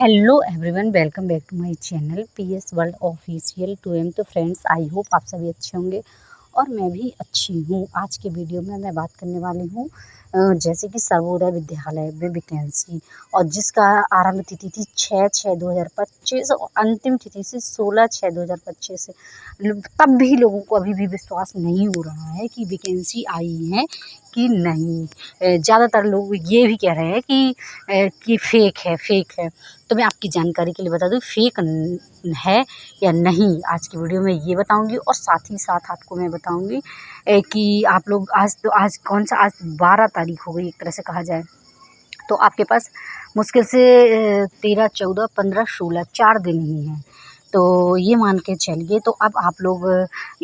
Hello everyone, welcome back to my channel PS world official 2M। तो friends, I hope आप सभी अच्छे होंगे और मैं भी अच्छी हूँ। आज के वीडियो में मैं बात करने वाली हूँ जैसे कि सर्वोदय विद्यालय में वैकेंसी, और जिसका आरंभ तिथि थी 6/6/2025 और अंतिम तिथि से 16/6/2025 से। तब भी लोगों को अभी भी विश्वास नहीं हो रहा है कि वैकेंसी आई है कि नहीं। ज़्यादातर लोग ये भी कह रहे हैं कि फेक है। तो मैं आपकी जानकारी के लिए बता दूं, फेक है या नहीं, आज की वीडियो में ये बताऊंगी। और साथ ही साथ आपको मैं बताऊंगी कि आप लोग आज कौन सा, आज 12 तारीख हो गई एक तरह से कहा जाए, तो आपके पास मुश्किल से 13, 14, 15, 16 4 दिन ही हैं। तो ये मान के चलिए, तो अब आप लोग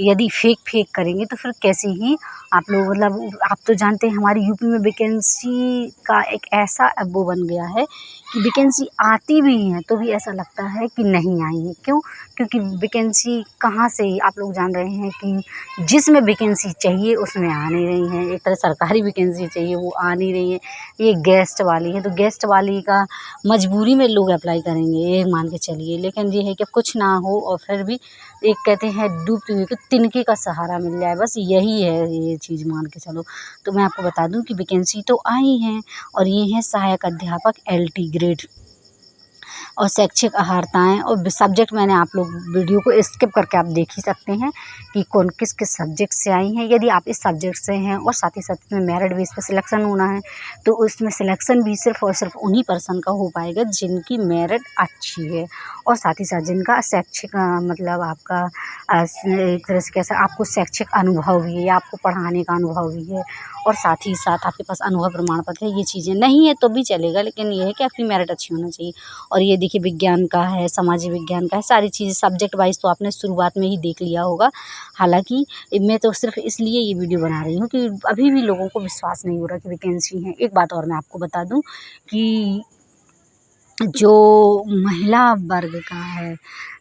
यदि फेक करेंगे तो फिर कैसे ही आप लोग, मतलब आप तो जानते हैं हमारी यूपी में वैकेंसी का एक ऐसा वो बन गया है कि वैकेंसी आती भी हैं तो भी ऐसा लगता है कि नहीं आई है। क्यों? क्योंकि वैकेंसी कहाँ से, आप लोग जान रहे हैं कि जिसमें वैकेंसी चाहिए उसमें आ नहीं रही हैं। एक तरह सरकारी वैकेंसी चाहिए, वो आ नहीं रही है। ये गेस्ट वाली है, तो गेस्ट वाली का मजबूरी में लोग अप्लाई करेंगे, ये मान के चलिए। लेकिन ये है कि कुछ ना हो और फिर भी एक कहते हैं डूबती हुई को तिनके का सहारा मिल जाए, बस यही है ये चीज़, मान के चलो। तो मैं आपको बता दूं कि वैकेंसी तो आई हैं, और ये हैं सहायक अध्यापक LT ग्रेड और शैक्षिक अहर्ताएँ और सब्जेक्ट। मैंने आप लोग वीडियो को स्किप करके आप देख ही सकते हैं कि कौन किस किस सब्जेक्ट से आई हैं। यदि आप इस सब्जेक्ट से हैं और साथ ही साथ इसमें मेरिट बेस पर सिलेक्शन होना है, तो उसमें सिलेक्शन भी सिर्फ और सिर्फ उन्हीं पर्सन का हो पाएगा जिनकी मेरिट अच्छी है, और साथ ही साथ जिनका शैक्षिक मतलब आपका एक तरह से कैसा, आपको शैक्षिक अनुभव भी है या आपको पढ़ाने का अनुभव भी है, और साथ ही साथ आपके पास अनुभव प्रमाण पत्र है। ये चीज़ें नहीं है तो भी चलेगा, लेकिन ये है कि आपकी मेरिट अच्छी होना चाहिए। और ये देखिए, विज्ञान का है, सामाजिक विज्ञान का है, सारी चीज़ें सब्जेक्ट वाइज तो आपने शुरुआत में ही देख लिया होगा। हालांकि मैं तो सिर्फ इसलिए ये वीडियो बना रही हूँ कि अभी भी लोगों को विश्वास नहीं हो रहा कि वैकेंसी है। एक बात और मैं आपको बता दूं कि जो महिला वर्ग का है,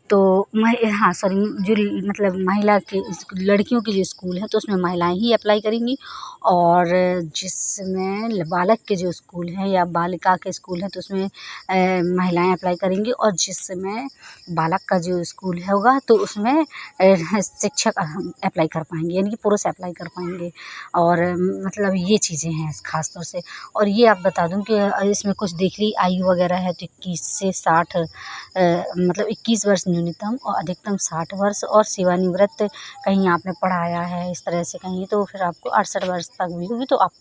तो हाँ सॉरी, जो मतलब महिला के लड़कियों के जो स्कूल है तो उसमें महिलाएं ही अप्लाई करेंगी, और जिसमें बालक के जो स्कूल है या बालिका के स्कूल है तो उसमें महिलाएं अप्लाई करेंगी, और जिसमें बालक का जो स्कूल होगा तो उसमें शिक्षक अप्लाई कर पाएंगे, यानी कि पुरुष अप्लाई कर पाएंगे। और मतलब ये चीज़ें हैं ख़ास तौर से। और ये आप बता दूं कि इसमें कुछ देख ली आयु वगैरह है तो 21 से 60, मतलब 21 वर्ष न्यूनतम और अधिकतम 60 वर्ष, और सेवानिवृत्त कहीं आपने पढ़ाया है इस तरह से कहीं, तो फिर आपको 68 वर्ष तक भी होगी तो आप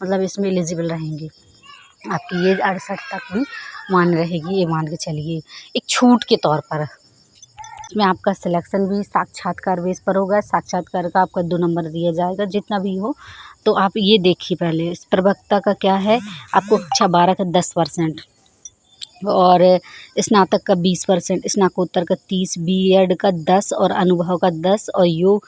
मतलब इसमें एलिजिबल रहेंगे। आपकी एज 68 तक भी मान रहेगी, ये मान के चलिए एक छूट के तौर पर। इसमें आपका सिलेक्शन भी साक्षात्कार बेस पर होगा। साक्षात्कार का आपका 2 नंबर दिया जाएगा, जितना भी हो। तो आप ये देखिए, पहले इस प्रवक्ता का क्या है, आपको कक्षा 12 का 10%, और स्नातक का 20%, स्नाकोत्तर का 30, बीएड का 10 और अनुभव का 10, और योग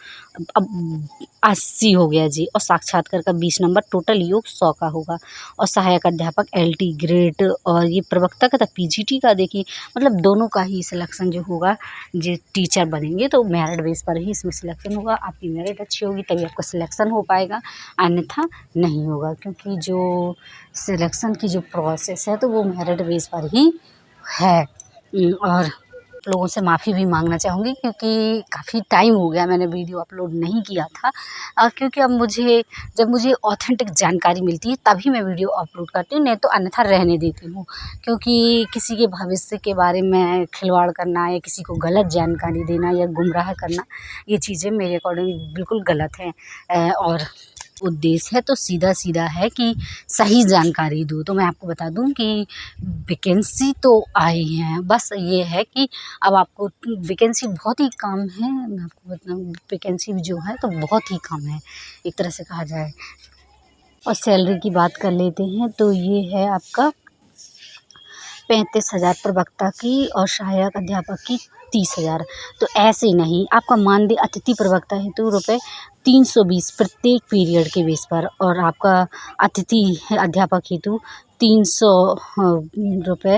अब 80 हो गया जी, और साक्षात्कार का 20 नंबर, टोटल योग 100 का होगा। और सहायक अध्यापक LT ग्रेड, और ये प्रवक्ता का था PGT का। देखिए, मतलब दोनों का ही सिलेक्शन जो होगा, जो टीचर बनेंगे तो मेरिट बेस पर ही इसमें सिलेक्शन होगा। आपकी मेरिट अच्छी होगी तभी आपका सिलेक्शन हो पाएगा, अन्यथा नहीं होगा। क्योंकि जो सिलेक्शन की जो प्रोसेस है तो वो मेरिट बेस पर ही है। और लोगों से माफ़ी भी मांगना चाहूँगी क्योंकि काफ़ी टाइम हो गया मैंने वीडियो अपलोड नहीं किया था, क्योंकि अब जब मुझे ऑथेंटिक जानकारी मिलती है तभी मैं वीडियो अपलोड करती हूँ, नहीं तो अन्यथा रहने देती हूँ। क्योंकि किसी के भविष्य के बारे में खिलवाड़ करना या किसी को गलत जानकारी देना या गुमराह करना, ये चीज़ें मेरे अकॉर्डिंग बिल्कुल गलत हैं। और उद्देश्य है तो सीधा है कि सही जानकारी दूँ। तो मैं आपको बता दूँ कि वैकेंसी तो आई है, बस ये है कि अब आपको वैकेंसी बहुत ही कम है। मैं आपको बताऊँ, वैकेंसी जो है तो बहुत ही कम है एक तरह से कहा जाए। और सैलरी की बात कर लेते हैं तो ये है आपका 35,000 प्रवक्ता की, और सहायक अध्यापक की 30,000। तो ऐसे नहीं, आपका मानदेय अतिथि प्रवक्ता हेतु रुपये 320 प्रत्येक पीरियड के बेस पर, और आपका अतिथि अध्यापक हेतु 300 रुपये,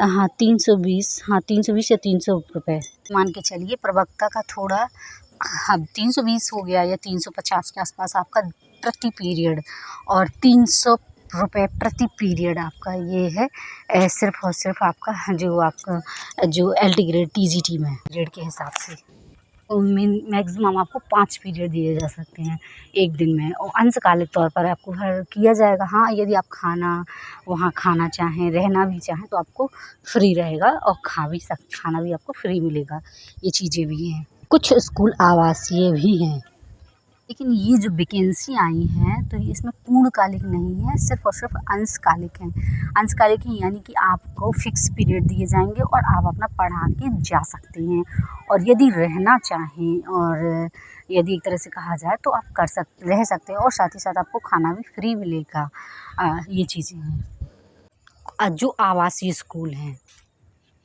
हाँ 320, हाँ 320 या 300 रुपये मान के चलिए। प्रवक्ता का थोड़ा, हाँ 320 हो गया या 350 के आसपास आपका प्रति पीरियड, और 300 रुपये प्रति पीरियड आपका ये है। सिर्फ़ और सिर्फ आपका जो LT ग्रेड TGT में पीरियड के हिसाब से मैक्सिमम आपको 5 पीरियड दिए जा सकते हैं एक दिन में, और अंशकालिक तौर पर आपको हर किया जाएगा। हाँ, यदि आप वहाँ खाना चाहें, रहना भी चाहें तो आपको फ्री रहेगा, और खाना भी आपको फ्री मिलेगा। ये चीज़ें भी हैं। कुछ स्कूल आवासीय भी हैं, लेकिन ये जो वैकेंसी आई हैं तो ये इसमें पूर्णकालिक नहीं है, सिर्फ़ और सिर्फ अंशकालिक हैं। अंशकालिक हैं यानी कि आपको फ़िक्स पीरियड दिए जाएंगे और आप अपना पढ़ा के जा सकते हैं, और यदि रहना चाहें और यदि एक तरह से कहा जाए तो आप रह सकते हैं, और साथ ही साथ आपको खाना भी फ्री मिलेगा। ये चीज़ें हैं। जो आवासीय स्कूल हैं,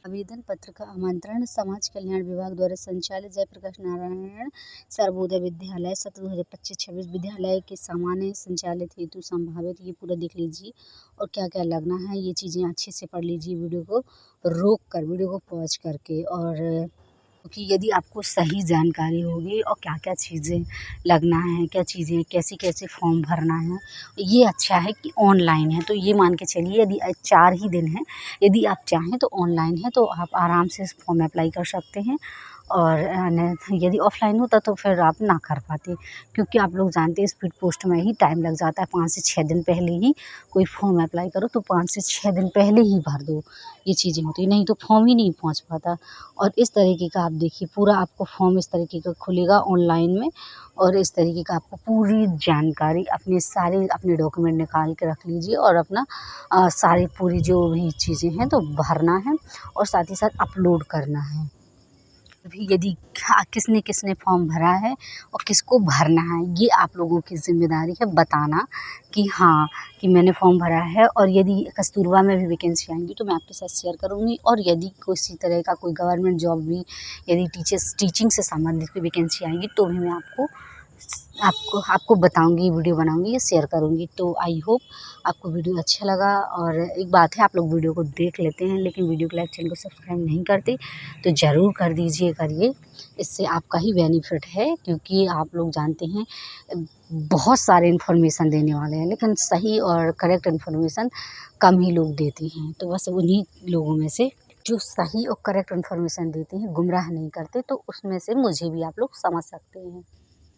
आवेदन पत्र का आमंत्रण समाज कल्याण विभाग द्वारा संचालित जयप्रकाश नारायण सर्वोदय विद्यालय सत्र 2025-26 विद्यालय के सामान्य संचालित हेतु संभावित, ये पूरा देख लीजिए और क्या क्या लगना है ये चीज़ें अच्छे से पढ़ लीजिए, वीडियो को पॉज करके। और क्योंकि यदि आपको सही जानकारी होगी और क्या क्या चीज़ें लगना है, क्या चीज़ें कैसे फॉर्म भरना है, ये अच्छा है कि ऑनलाइन है। तो ये मान के चलिए यदि 4 ही दिन हैं, यदि आप चाहें तो ऑनलाइन है तो आप आराम से इस फॉर्म में अप्लाई कर सकते हैं, और यदि ऑफ़लाइन होता तो फिर आप ना कर पाते, क्योंकि आप लोग जानते हैं स्पीड पोस्ट में ही टाइम लग जाता है। 5 से 6 दिन पहले ही कोई फॉर्म अप्लाई करो तो 5 से 6 दिन पहले ही भर दो, ये चीज़ें होती हैं, नहीं तो फॉर्म ही नहीं पहुंच पाता। और इस तरीके का आप देखिए पूरा आपको फॉर्म इस तरीके का खुलेगा ऑनलाइन में, और इस तरीके का आपको पूरी जानकारी अपने डॉक्यूमेंट निकाल के रख लीजिए, और अपना सारी पूरी जो भी चीज़ें हैं तो भरना है, और साथ ही साथ अपलोड करना है। अभी यदि किसने फॉर्म भरा है और किसको भरना है, ये आप लोगों की ज़िम्मेदारी है बताना कि हाँ कि मैंने फॉर्म भरा है। और यदि कस्तूरबा में भी वैकेंसी आएंगी तो मैं आपके साथ शेयर करूँगी, और यदि किसी तरह का कोई गवर्नमेंट जॉब भी, यदि टीचिंग से संबंधित कोई वैकेंसी आएंगी तो भी मैं आपको बताऊंगी, वीडियो बनाऊंगी या शेयर करूंगी। तो आई होप आपको वीडियो अच्छा लगा। और एक बात है, आप लोग वीडियो को देख लेते हैं लेकिन वीडियो को लाइक, चैनल को सब्सक्राइब नहीं करते तो ज़रूर कर दीजिए, करिए, इससे आपका ही बेनिफिट है। क्योंकि आप लोग जानते हैं बहुत सारे इन्फॉर्मेशन देने वाले हैं, लेकिन सही और करेक्ट इन्फॉर्मेशन कम ही लोग देते हैं। तो बस उन्हीं लोगों में से जो सही और करेक्ट इन्फॉर्मेशन देते हैं, गुमराह नहीं करते, तो उसमें से मुझे भी आप लोग समझ सकते हैं।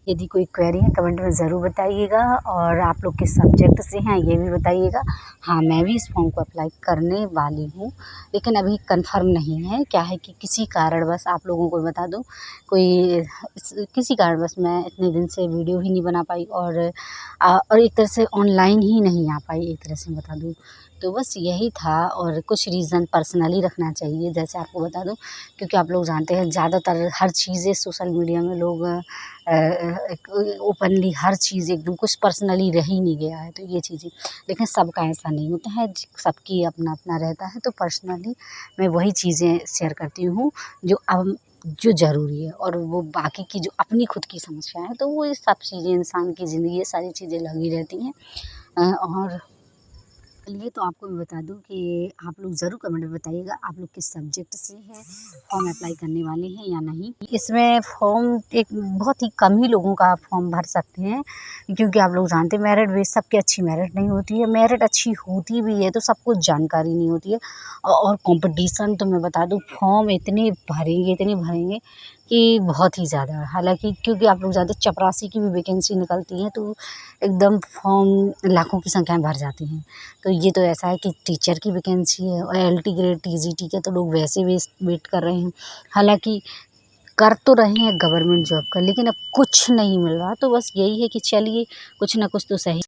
यदि कोई क्वेरी है कमेंट में ज़रूर बताइएगा, और आप लोग किस सब्जेक्ट से हैं ये भी बताइएगा। हाँ, मैं भी इस फॉर्म को अप्लाई करने वाली हूँ, लेकिन अभी कंफर्म नहीं है। क्या है कि किसी कारणवश आप लोगों को बता दूँ, किसी कारणवश मैं इतने दिन से वीडियो ही नहीं बना पाई, और एक तरह से ऑनलाइन ही नहीं आ पाई, एक तरह से बता दूँ तो बस यही था। और कुछ रीज़न पर्सनली रखना चाहिए, जैसे आपको बता दूँ, क्योंकि आप लोग जानते हैं ज़्यादातर हर चीज़ें सोशल मीडिया में लोग ओपनली हर चीज़ एकदम कुछ पर्सनली रह ही नहीं गया है, तो ये चीज़ें, लेकिन सबका ऐसा नहीं होता है, सबकी अपना अपना रहता है। तो पर्सनली मैं वही चीज़ें शेयर करती हूँ जो ज़रूरी है, और वो बाकी की जो अपनी खुद की समस्या है तो वो ये सब चीज़ें इंसान की ज़िंदगी, ये सारी चीज़ें लगी रहती हैं। और चलिए, तो आपको मैं बता दूं कि आप लोग ज़रूर कमेंट में बताइएगा आप लोग किस सब्जेक्ट से हैं, फॉर्म अप्लाई करने वाले हैं या नहीं। इसमें फॉर्म एक बहुत ही कम ही लोगों का फॉर्म भर सकते हैं, क्योंकि आप लोग जानते हैं मेरिट बेस सबकी अच्छी मेरिट नहीं होती है। मेरिट अच्छी होती भी है तो सबको जानकारी नहीं होती है, और कंपटीशन तो मैं बता दूं, फॉर्म इतने भरेंगे कि बहुत ही ज़्यादा। हालांकि क्योंकि आप लोग जानते हैं चपरासी की भी वैकेंसी निकलती है तो एकदम फॉर्म लाखों की संख्या में भर जाती हैं। तो ये तो ऐसा है कि टीचर की वैकेंसी है, और LT ग्रेड TGT के तो लोग वैसे वेट कर रहे हैं। हालांकि कर तो रहे हैं गवर्नमेंट जॉब का, लेकिन अब कुछ नहीं मिल रहा। तो बस यही है कि चलिए कुछ ना कुछ तो सही